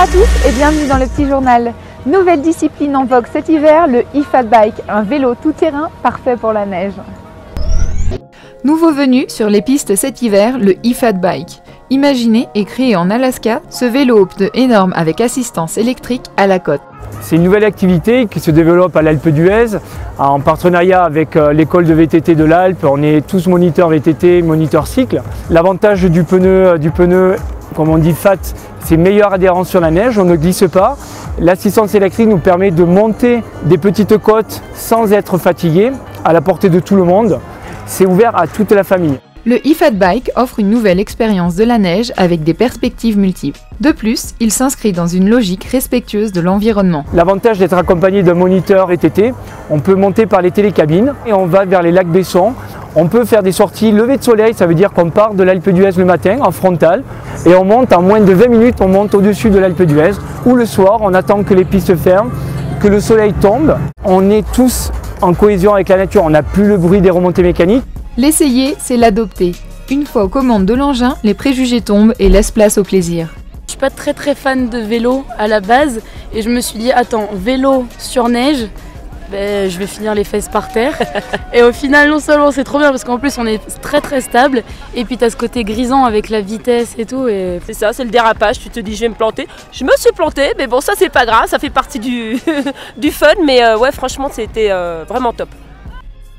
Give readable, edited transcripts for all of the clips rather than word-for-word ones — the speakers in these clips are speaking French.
à tous et bienvenue dans le petit journal. Nouvelle discipline en vogue cet hiver, le e-fat bike, un vélo tout-terrain parfait pour la neige. Nouveau venu sur les pistes cet hiver, le e-fat bike. Imaginé et créé en Alaska, ce vélo aux pneus énormes avec assistance électrique à la côte. C'est une nouvelle activité qui se développe à l'Alpe d'Huez en partenariat avec l'école de VTT de l'Alpe. On est tous moniteurs VTT, moniteurs cycle. L'avantage du pneu, comme on dit fat, c'est meilleure adhérence sur la neige, on ne glisse pas. L'assistance électrique nous permet de monter des petites côtes sans être fatigué, à la portée de tout le monde. C'est ouvert à toute la famille. Le e-fat bike offre une nouvelle expérience de la neige avec des perspectives multiples. De plus, il s'inscrit dans une logique respectueuse de l'environnement. L'avantage d'être accompagné d'un moniteur VTT, on peut monter par les télécabines et on va vers les lacs Besson. On peut faire des sorties lever de soleil, ça veut dire qu'on part de l'Alpe d'Huez le matin en frontal et on monte en moins de 20 minutes, on monte au-dessus de l'Alpe d'Huez ou le soir, on attend que les pistes ferment, que le soleil tombe. On est tous en cohésion avec la nature, on n'a plus le bruit des remontées mécaniques. L'essayer, c'est l'adopter. Une fois aux commandes de l'engin, les préjugés tombent et laissent place au plaisir. Je suis pas très fan de vélo à la base et je me suis dit attends, vélo sur neige, je vais finir les fesses par terre. Et au final non seulement c'est trop bien parce qu'en plus on est très stable et puis tu as ce côté grisant avec la vitesse et tout. Et... C'est ça, c'est le dérapage, tu te dis je vais me planter. Je me suis plantée mais bon ça c'est pas grave, ça fait partie du fun mais ouais franchement c'était vraiment top.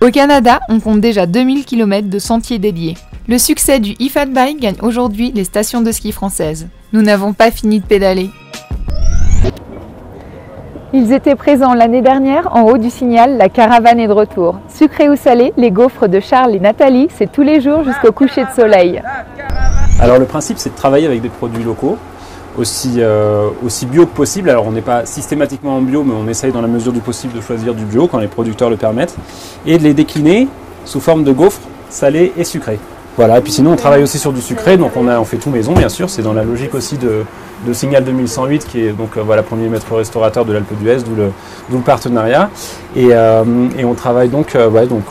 Au Canada, on compte déjà 2000 km de sentiers dédiés. Le succès du e-fat bike gagne aujourd'hui les stations de ski françaises. Nous n'avons pas fini de pédaler. Ils étaient présents l'année dernière en haut du Signal, la caravane est de retour. Sucré ou salé, les gaufres de Charles et Nathalie, c'est tous les jours jusqu'au coucher de soleil. Alors le principe c'est de travailler avec des produits locaux, aussi bio que possible. Alors on n'est pas systématiquement en bio, mais on essaye dans la mesure du possible de choisir du bio quand les producteurs le permettent, et de les décliner sous forme de gaufres salées et sucrées. Voilà, et puis sinon on travaille aussi sur du sucré, donc on fait tout maison bien sûr, c'est dans la logique aussi de Signal 2108 qui est donc voilà, premier maître restaurateur de l'Alpe d'Huez, d'où le partenariat. Et on travaille donc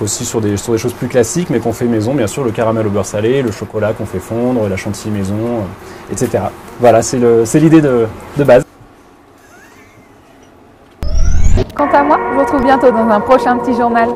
aussi sur des choses plus classiques mais qu'on fait maison, bien sûr, le caramel au beurre salé, le chocolat qu'on fait fondre, la chantilly maison, etc. Voilà, c'est l'idée de base. Quant à moi, je vous retrouve bientôt dans un prochain petit journal.